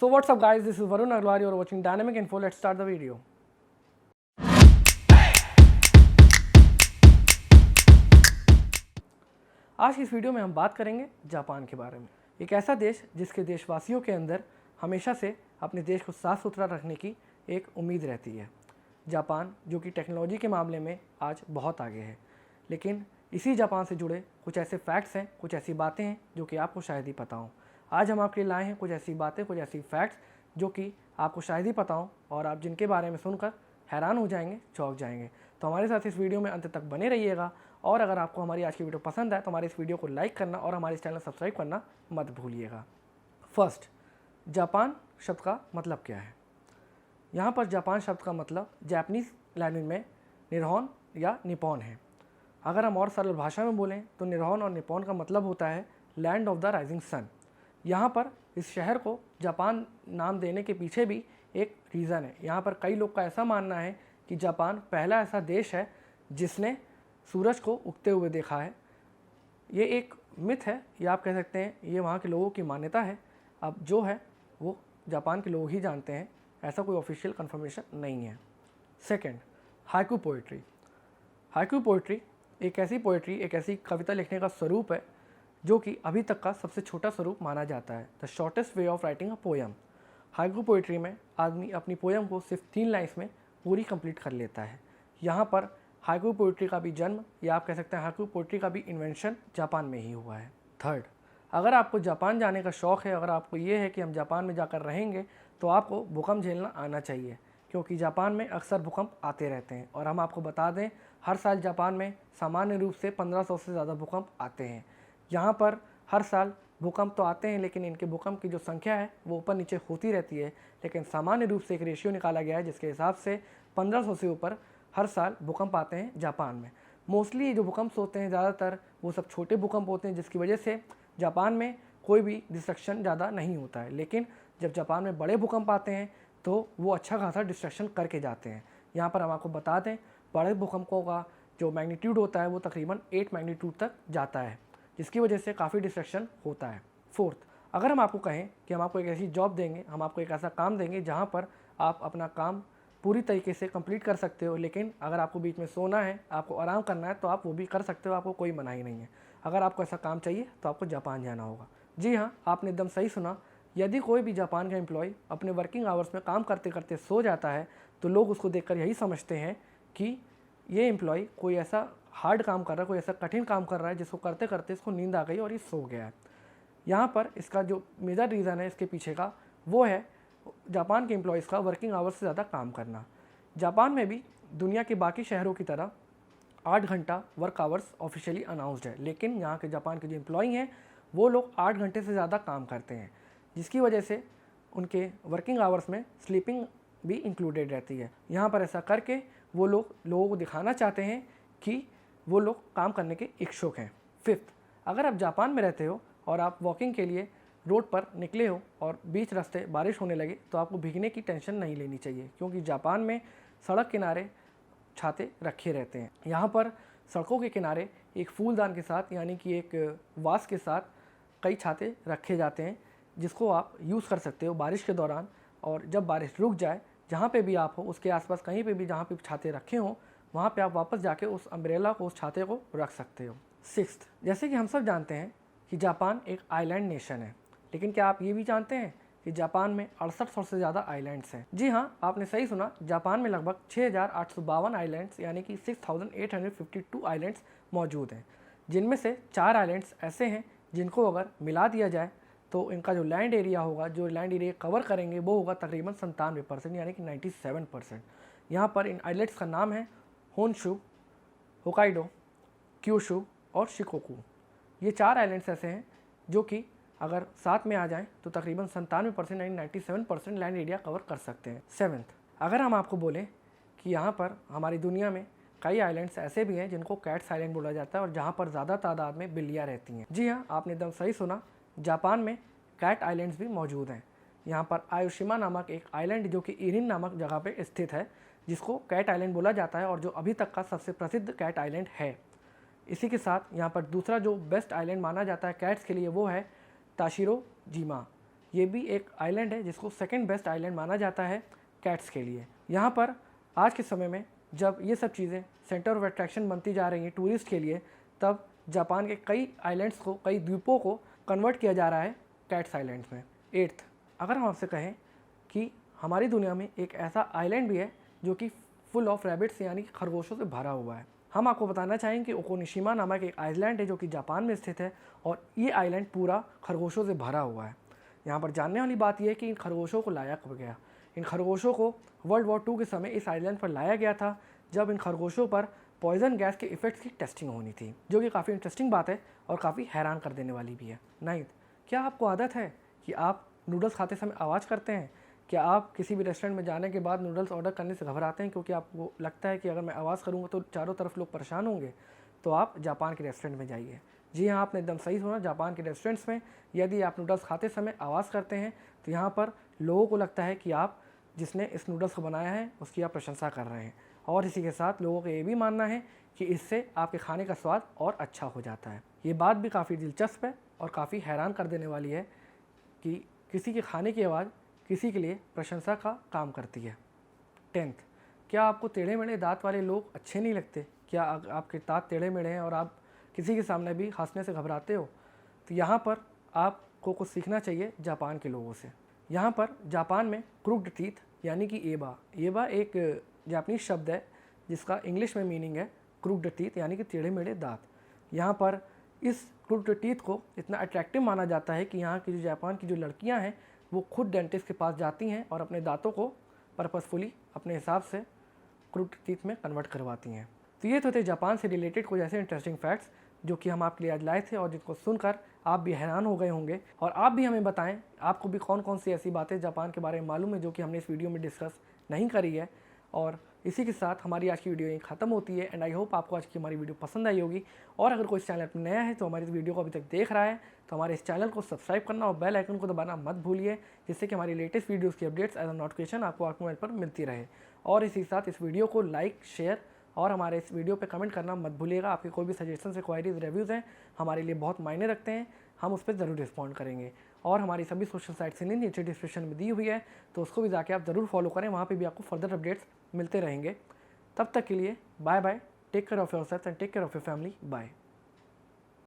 So what's up guys, this is Varun Agarwal, you are watching Dynamic Info. Let's start the video. आज की इस video में हम बात करेंगे जापान के बारे में। एक ऐसा देश जिसके देशवासियों के अंदर हमेशा से अपने देश को साफ़ सुथरा रखने की एक उम्मीद रहती है। जापान जो कि टेक्नोलॉजी के मामले में आज बहुत आगे है, लेकिन इसी जापान से जुड़े कुछ ऐसे फैक्ट्स हैं, कुछ ऐसी बातें हैं जो कि आपको शायद ही पता हों। आज हम आपके लिए लाए हैं कुछ ऐसी बातें, कुछ ऐसी फैक्ट्स जो कि आपको शायद ही पता हों और आप जिनके बारे में सुनकर हैरान हो जाएंगे, चौंक जाएंगे। तो हमारे साथ इस वीडियो में अंत तक बने रहिएगा और अगर आपको हमारी आज की वीडियो पसंद आए तो हमारे इस वीडियो को लाइक करना और हमारे इस चैनल सब्सक्राइब करना मत भूलिएगा। फर्स्ट, जापान शब्द का मतलब क्या है? यहाँ पर जापान शब्द का मतलब जापानीज़ लैंग्वेज में निरहोन या निपॉन है। अगर हम और सरल भाषा में बोलें तो निरहोन और निपॉन का मतलब होता है land of the rising sun. यहाँ पर इस शहर को जापान नाम देने के पीछे भी एक रीज़न है। यहाँ पर कई लोग का ऐसा मानना है कि जापान पहला ऐसा देश है जिसने सूरज को उगते हुए देखा है। ये एक मिथ है या आप कह सकते हैं ये वहाँ के लोगों की मान्यता है। अब जो है वो जापान के लोग ही जानते हैं, ऐसा कोई ऑफिशियल कंफर्मेशन नहीं है। Second, haiku poetry. Haiku poetry एक ऐसी कविता लिखने का स्वरूप है जो कि अभी तक का सबसे छोटा स्वरूप माना जाता है। The shortest way of writing a poem. Haiku poetry में आदमी अपनी पोएम को सिर्फ 3 लाइन्स में पूरी कंप्लीट कर लेता है। यहाँ पर हाइकू पोइट्री का भी जन्म या आप कह सकते हैं हाइकू पोइट्री का भी इन्वेंशन जापान में ही हुआ है। थर्ड, अगर आपको जापान जाने का शौक़ है, अगर आपको ये है कि हम जापान में जाकर रहेंगे तो आपको भूकंप झेलना आना चाहिए, क्योंकि जापान में अक्सर भूकंप आते रहते हैं। और हम आपको बता दें, हर साल जापान में सामान्य रूप से 1500 से ज़्यादा भूकंप आते हैं। यहाँ पर हर साल भूकंप तो आते हैं, लेकिन इनके भूकंप की जो संख्या है वो ऊपर नीचे होती रहती है। लेकिन सामान्य रूप से एक रेशियो निकाला गया है जिसके हिसाब से 1500 से ऊपर हर साल भूकंप आते हैं जापान में। मोस्टली ये जो भूकंप होते हैं ज़्यादातर वो सब छोटे भूकंप होते हैं, जिसकी वजह से जापान में कोई भी डिस्ट्रक्शन ज़्यादा नहीं होता है। लेकिन जब जापान में बड़े भूकंप आते हैं तो वो अच्छा खासा डिस्ट्रक्शन करके जाते हैं। यहाँ पर हम आपको बता दें, बड़े भूकंपों का जो मैग्नीट्यूड होता है वो तकरीबन 8 मैग्नीट्यूड तक जाता है, जिसकी वजह से काफ़ी डिस्ट्रक्शन होता है। फोर्थ, अगर हम आपको कहें कि हम आपको एक ऐसी जॉब देंगे, हम आपको एक ऐसा काम देंगे जहाँ पर आप अपना काम पूरी तरीके से कंप्लीट कर सकते हो, लेकिन अगर आपको बीच में सोना है, आपको आराम करना है तो आप वो भी कर सकते हो, आपको कोई मनाही नहीं है। अगर आपको ऐसा काम चाहिए तो आपको जापान जाना होगा। जी हाँ, आपने एकदम सही सुना। यदि कोई भी जापान का एम्प्लॉय अपने वर्किंग आवर्स में काम करते करते सो जाता है तो लोग उसको देखकर यही समझते हैं कि ये एम्प्लॉय कोई ऐसा हार्ड काम कर रहा है, कोई ऐसा कठिन काम कर रहा है जिसको करते करते इसको नींद आ गई और ये सो गया है। यहाँ पर इसका जो मेजर रीज़न है इसके पीछे का वो है जापान के एम्प्लॉयज़ का वर्किंग आवर्स से ज़्यादा काम करना। जापान में भी दुनिया के बाकी शहरों की तरह 8 घंटा वर्क आवर्स ऑफिशियली अनाउंस्ड है, लेकिन यहाँ के जापान के जो एम्प्लॉई हैं वो लोग 8 घंटे से ज़्यादा काम करते हैं, जिसकी वजह से उनके वर्किंग आवर्स में स्लीपिंग भी इंक्लूडेड रहती है। यहाँ पर ऐसा करके वो लोगों को दिखाना चाहते हैं कि वो लोग काम करने के इच्छुक हैं। फिफ्थ, अगर आप जापान में रहते हो और आप वॉकिंग के लिए रोड पर निकले हो और बीच रास्ते बारिश होने लगे तो आपको भीगने की टेंशन नहीं लेनी चाहिए, क्योंकि जापान में सड़क किनारे छाते रखे रहते हैं। यहाँ पर सड़कों के किनारे एक फूलदान के साथ यानी कि एक वास के साथ कई छाते रखे जाते हैं, जिसको आप यूज़ कर सकते हो बारिश के दौरान। और जब बारिश रुक जाए, जहाँ पे भी आप हो उसके आसपास कहीं पे भी जहाँ पे छाते रखे हों वहाँ पे आप वापस जाके उस अम्ब्रेला को, उस छाते को रख सकते हो। सिक्स्थ, जैसे कि हम सब जानते हैं कि जापान एक आइलैंड नेशन है, लेकिन क्या आप ये भी जानते हैं कि जापान में 6800 से ज़्यादा आइलैंड्स हैं? जी हाँ, आपने सही सुना। जापान में लगभग 6852 आइलैंड्स यानी कि 6852 आइलैंड्स मौजूद हैं, जिनमें से 4 आइलैंड्स ऐसे हैं जिनको अगर मिला दिया जाए तो इनका जो लैंड एरिया होगा, जो लैंड एरिया कवर करेंगे वो होगा तकरीबन 97% यानी कि 97%। यहाँ पर इन आइलैंड्स का नाम है होन्शु, होकाइडो, क्यूशु और शिकोकू। ये 4 आइलैंड्स ऐसे हैं जो कि अगर साथ में आ जाएं तो तकरीबन 97% यानी 97% लैंड एरिया कवर कर सकते हैं। सेवन्थ, अगर हम आपको बोलें कि यहाँ पर हमारी दुनिया में कई आइलैंड्स ऐसे भी हैं जिनको कैट्स आइलैंड बोला जाता है और जहाँ पर ज़्यादा तादाद में बिल्लियाँ रहती हैं। जी हाँ, आपने एकदम सही सुना, जापान में कैट आइलैंड्स भी मौजूद हैं। यहाँ पर आयोशिमा नामक एक आइलैंड जो कि इरिन नामक जगह पे स्थित है, जिसको कैट आइलैंड बोला जाता है और जो अभी तक का सबसे प्रसिद्ध कैट आइलैंड है। इसी के साथ यहाँ पर दूसरा जो बेस्ट आइलैंड माना जाता है कैट्स के लिए वो है ताशिरो जिमा, ये भी एक आइलैंड है जिसको सेकंड बेस्ट आइलैंड माना जाता है कैट्स के लिए। यहाँ पर आज के समय में जब ये सब चीज़ें सेंटर ऑफ अट्रैक्शन बनती जा रही हैं टूरिस्ट के लिए, तब जापान के कई आइलैंड्स को, कई द्वीपों को कन्वर्ट किया जा रहा है कैट्स आइलैंड्स में। 8th, अगर हम आपसे कहें कि हमारी दुनिया में एक ऐसा आइलैंड भी है जो कि फुल ऑफ रैबिट्स यानी कि खरगोशों से भरा हुआ है, हम आपको बताना चाहेंगे कि ओकोनिशिमा नामक एक आइलैंड है जो कि जापान में स्थित है और ये आइलैंड पूरा खरगोशों से भरा हुआ है। यहाँ पर जानने वाली बात यह है कि इन खरगोशों को लाया कब गया। इन खरगोशों को वर्ल्ड वॉर 2 के समय इस आइलैंड पर लाया गया था, जब इन खरगोशों पर पॉइजन गैस के इफेक्ट्स की टेस्टिंग होनी थी, जो कि काफ़ी इंटरेस्टिंग बात है और काफ़ी हैरान कर देने वाली भी है। 9th, क्या आपको आदत है कि आप नूडल्स खाते समय आवाज़ करते हैं? क्या आप किसी भी रेस्टोरेंट में जाने के बाद नूडल्स ऑर्डर करने से घबराते हैं क्योंकि आपको लगता है कि अगर मैं आवाज़ करूँगा तो चारों तरफ लोग परेशान होंगे? तो आप जापान के रेस्टोरेंट में जाइए। जी हाँ, आपने एकदम सही सुना, जापान के रेस्टोरेंट्स में यदि आप नूडल्स खाते समय आवाज़ करते हैं तो यहाँ पर लोगों को लगता है कि आप जिसने इस नूडल्स को बनाया है उसकी आप प्रशंसा कर रहे हैं, और इसी के साथ लोगों का ये भी मानना है कि इससे आपके खाने का स्वाद और अच्छा हो जाता है। ये बात भी काफ़ी दिलचस्प है और काफ़ी हैरान कर देने वाली है कि किसी के खाने की आवाज़ किसी के लिए प्रशंसा का काम करती है। 10th, क्या आपको टेढ़े मेढ़े दांत वाले लोग अच्छे नहीं लगते? क्या आपके दांत टेढ़े मेढ़े हैं और आप किसी के सामने भी हंसने से घबराते हो? तो यहाँ पर आपको कुछ सीखना चाहिए जापान के लोगों से। यहाँ पर जापान में क्रूक्ड टीथ यानी कि एबा एक जापानीज शब्द है जिसका इंग्लिश में मीनिंग है क्रूक्ड टीथ यानी कि टेढ़े मेढ़े दांत। यहाँ पर इस क्रूक्ड टीथ को इतना अट्रैक्टिव माना जाता है कि यहाँ की जो जापान की जो लड़कियाँ हैं वो खुद डेंटिस्ट के पास जाती हैं और अपने दांतों को पर्पसफुली अपने हिसाब से क्रूक्ड टीथ में कन्वर्ट करवाती हैं। तो ये तो थे जापान से रिलेटेड कुछ ऐसे इंटरेस्टिंग फैक्ट्स जो कि हम आपके लिए आज लाए थे और जिनको सुनकर आप भी हैरान हो गए होंगे। और आप भी हमें बताएं आपको भी कौन कौन सी ऐसी बातें जापान के बारे में मालूम है जो कि हमने इस वीडियो में डिस्कस नहीं करी है। और इसी के साथ हमारी आज की वीडियो यहीं ख़त्म होती है एंड आई होप आपको आज की हमारी वीडियो पसंद आई होगी। और अगर कोई इस चैनल पर नया है तो हमारी इस वीडियो को अभी तक देख रहा है तो हमारे इस चैनल को सब्सक्राइब करना और बेल आइकन को दबाना मत भूलिए, जिससे कि हमारी लेटेस्ट वीडियोज़ की अपडेट्स एज अ नोटिफिकेशन आपको आपके मोबाइल पर मिलती रहे। और इसी के साथ इस वीडियो को लाइक, शेयर और हमारे इस वीडियो पे कमेंट करना मत भूलिएगा। आपके कोई भी सजेशन से क्वायरीज, रिव्यूज़ हैं हमारे लिए बहुत मायने रखते हैं, हम उस पर ज़रूर रिस्पॉन्ड करेंगे। और हमारी सभी सोशल साइट से लिंक नीचे डिस्क्रिप्शन में दी हुई है, तो उसको भी जाके आप ज़रूर फॉलो करें, वहाँ पे भी आपको फर्दर अपडेट्स मिलते रहेंगे। तब तक के लिए bye bye, take care of yourself and take care of your family, bye.